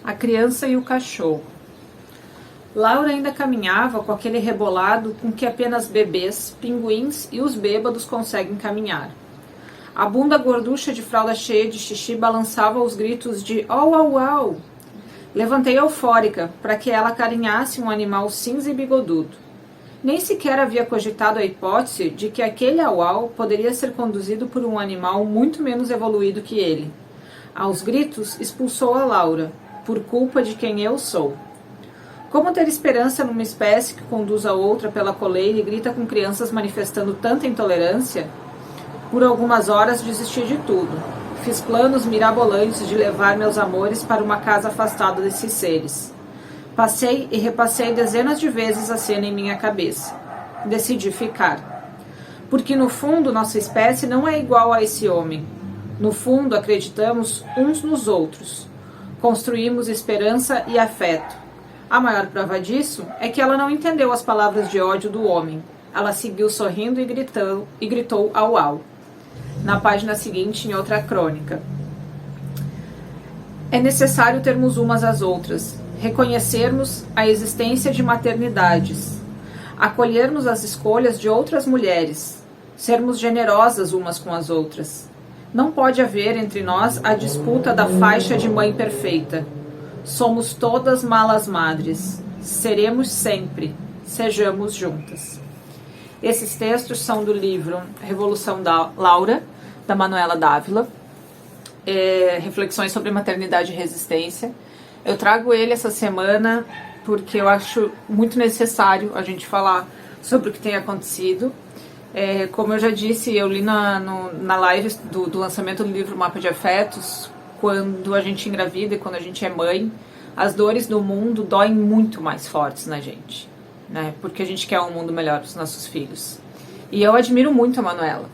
A criança e o cachorro. Laura ainda caminhava com aquele rebolado com que apenas bebês, pinguins e os bêbados conseguem caminhar. A bunda gorducha de fralda cheia de xixi balançava aos gritos de au au au. Levantei eufórica para que ela acarinhasse um animal cinza e bigodudo. Nem sequer havia cogitado a hipótese de que aquele au au poderia ser conduzido por um animal muito menos evoluído que ele. Aos gritos, expulsou a Laura, por culpa de quem eu sou. Como ter esperança numa espécie que conduz a outra pela coleira e grita com crianças manifestando tanta intolerância? Por algumas horas desisti de tudo. Fiz planos mirabolantes de levar meus amores para uma casa afastada desses seres. Passei e repassei dezenas de vezes a cena em minha cabeça. Decidi ficar. Porque no fundo nossa espécie não é igual a esse homem. No fundo acreditamos uns nos outros. Construímos esperança e afeto. A maior prova disso é que ela não entendeu as palavras de ódio do homem. Ela seguiu sorrindo e gritou au au. Na página seguinte, em outra crônica. É necessário termos umas às outras, reconhecermos a existência de maternidades, acolhermos as escolhas de outras mulheres, sermos generosas umas com as outras. Não pode haver entre nós a disputa da faixa de mãe perfeita. Somos todas malas madres. Seremos sempre. Sejamos juntas. Esses textos são do livro Revolução da Laura, da Manuela Dávila. Reflexões sobre maternidade e resistência. Eu trago ele essa semana porque eu acho muito necessário a gente falar sobre o que tem acontecido. Como eu já disse, eu li na live do lançamento do livro Mapa de Afetos. Quando a gente engravida e quando a gente é mãe, as dores do mundo doem muito mais fortes na gente, né? Porque a gente quer um mundo melhor para os nossos filhos. E eu admiro muito a Manuela.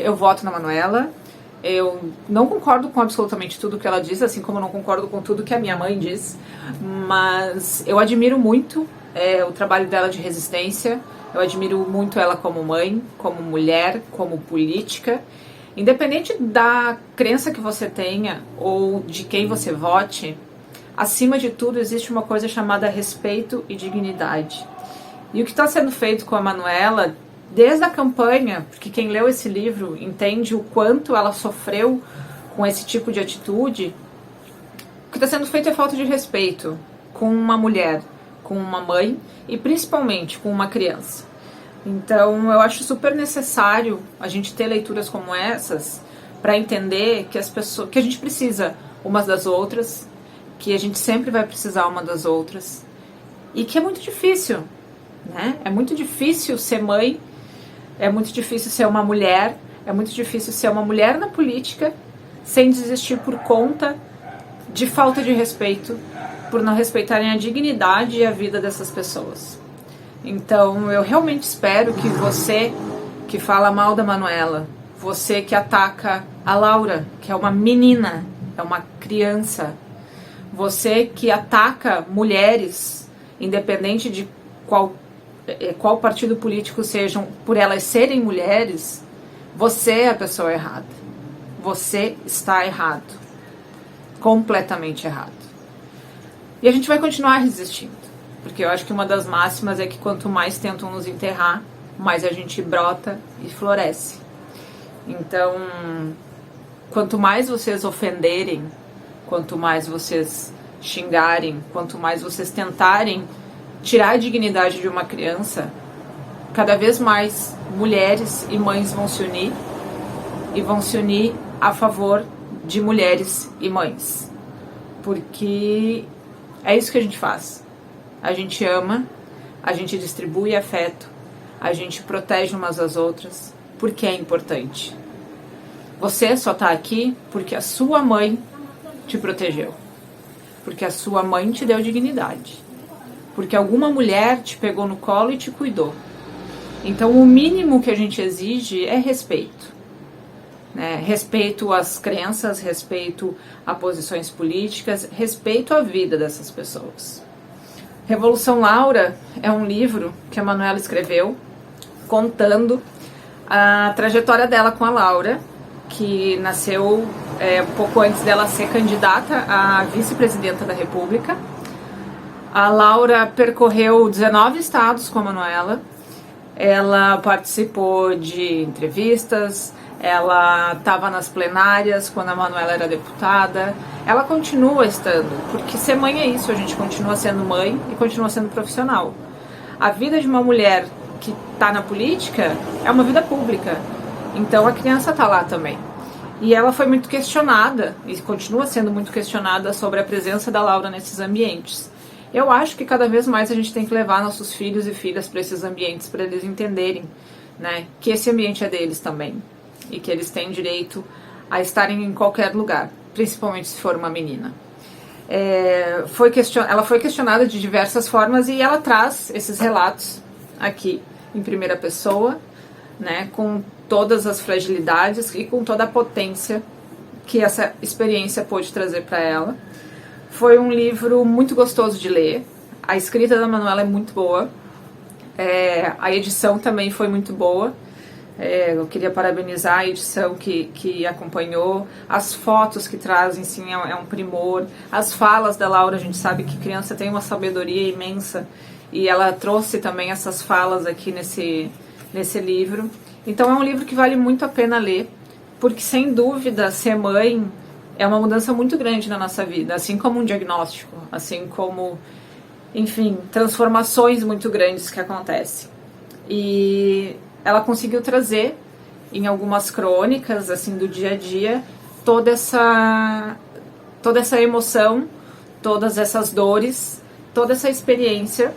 Eu voto na Manuela. Eu não concordo com absolutamente tudo que ela diz, assim como eu não concordo com tudo que a minha mãe diz. Mas eu admiro muito o trabalho dela de resistência. Eu admiro muito ela como mãe, como mulher, como política. Independente da crença que você tenha ou de quem você vote, acima de tudo existe uma coisa chamada respeito e dignidade. E o que está sendo feito com a Manuela, desde a campanha, porque quem leu esse livro entende o quanto ela sofreu com esse tipo de atitude, o que está sendo feito é falta de respeito com uma mulher, com uma mãe e principalmente com uma criança. Então, eu acho super necessário a gente ter leituras como essas para entender que que a gente precisa umas das outras, que a gente sempre vai precisar uma das outras e que é muito difícil, né? É muito difícil ser mãe, é muito difícil ser uma mulher, é muito difícil ser uma mulher na política sem desistir por conta de falta de respeito, por não respeitarem a dignidade e a vida dessas pessoas. Então, eu realmente espero que você que fala mal da Manuela, você que ataca a Laura, que é uma menina, é uma criança, você que ataca mulheres, independente de qual partido político sejam, por elas serem mulheres, você é a pessoa errada. Você está errado. Completamente errado. E a gente vai continuar resistindo. Porque eu acho que uma das máximas é que quanto mais tentam nos enterrar, mais a gente brota e floresce. Então, quanto mais vocês ofenderem, quanto mais vocês xingarem, quanto mais vocês tentarem tirar a dignidade de uma criança, cada vez mais mulheres e mães vão se unir e vão se unir a favor de mulheres e mães. Porque é isso que a gente faz. A gente ama, a gente distribui afeto, a gente protege umas às outras, porque é importante. Você só está aqui porque a sua mãe te protegeu, porque a sua mãe te deu dignidade, porque alguma mulher te pegou no colo e te cuidou. Então o mínimo que a gente exige é respeito, né? Respeito às crenças, respeito a posições políticas, respeito à vida dessas pessoas. Revolução Laura é um livro que a Manuela escreveu contando a trajetória dela com a Laura, que nasceu um pouco antes dela ser candidata a vice-presidenta da República. A Laura percorreu 19 estados com a Manuela, ela participou de entrevistas, ela estava nas plenárias quando a Manuela era deputada, ela continua estando, porque ser mãe é isso, a gente continua sendo mãe e continua sendo profissional. A vida de uma mulher que está na política é uma vida pública, então a criança está lá também. E ela foi muito questionada, e continua sendo muito questionada, sobre a presença da Laura nesses ambientes. Eu acho que cada vez mais a gente tem que levar nossos filhos e filhas para esses ambientes, para eles entenderem, né, que esse ambiente é deles também, e que eles têm direito a estarem em qualquer lugar, principalmente se for uma menina. Ela foi questionada de diversas formas e ela traz esses relatos aqui em primeira pessoa, né, com todas as fragilidades e com toda a potência que essa experiência pôde trazer para ela. Foi um livro muito gostoso de ler, a escrita da Manuela é muito boa, a edição também foi muito boa. Eu queria parabenizar a edição que acompanhou, as fotos que trazem, sim, é um primor, as falas da Laura, a gente sabe que criança tem uma sabedoria imensa, e ela trouxe também essas falas aqui nesse livro. Então é um livro que vale muito a pena ler, porque sem dúvida ser mãe é uma mudança muito grande na nossa vida, assim como um diagnóstico, assim como, enfim, transformações muito grandes que acontecem. E ela conseguiu trazer em algumas crônicas assim do dia a dia toda essa emoção, todas essas dores, toda essa experiência,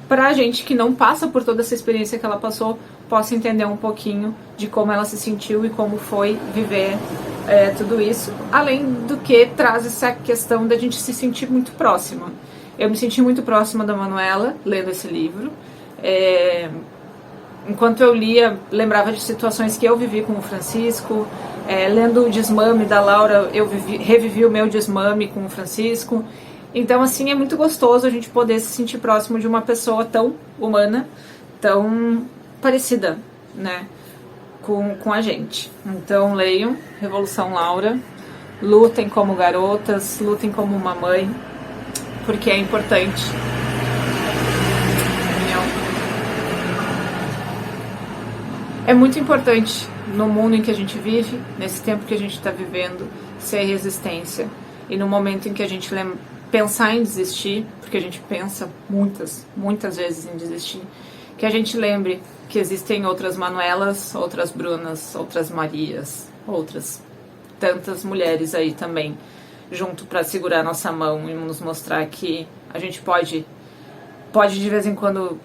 para a gente que não passa por toda essa experiência que ela passou, possa entender um pouquinho de como ela se sentiu e como foi viver tudo isso, além do que traz essa questão da gente se sentir muito próxima. Eu me senti muito próxima da Manuela lendo esse livro. Enquanto eu lia, lembrava de situações que eu vivi com o Francisco. Lendo o Desmame da Laura, eu revivi o meu desmame com o Francisco. Então, assim, é muito gostoso a gente poder se sentir próximo de uma pessoa tão humana, tão parecida, né, com a gente. Então, leiam Revolução Laura, lutem como garotas, lutem como uma mãe, porque é importante. É muito importante no mundo em que a gente vive, nesse tempo que a gente está vivendo, ser resistência. E no momento em que a gente pensar em desistir, porque a gente pensa muitas vezes em desistir, que a gente lembre que existem outras Manuelas, outras Brunas, outras Marias, outras tantas mulheres aí também, junto para segurar nossa mão e nos mostrar que a gente pode de vez em quando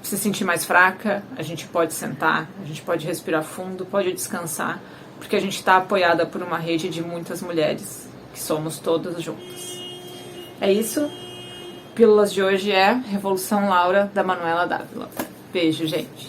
se sentir mais fraca, a gente pode sentar, a gente pode respirar fundo, pode descansar, porque a gente está apoiada por uma rede de muitas mulheres, que somos todas juntas. É isso. Pílulas de hoje é Revolução Laura, da Manuela Dávila. Beijo, gente.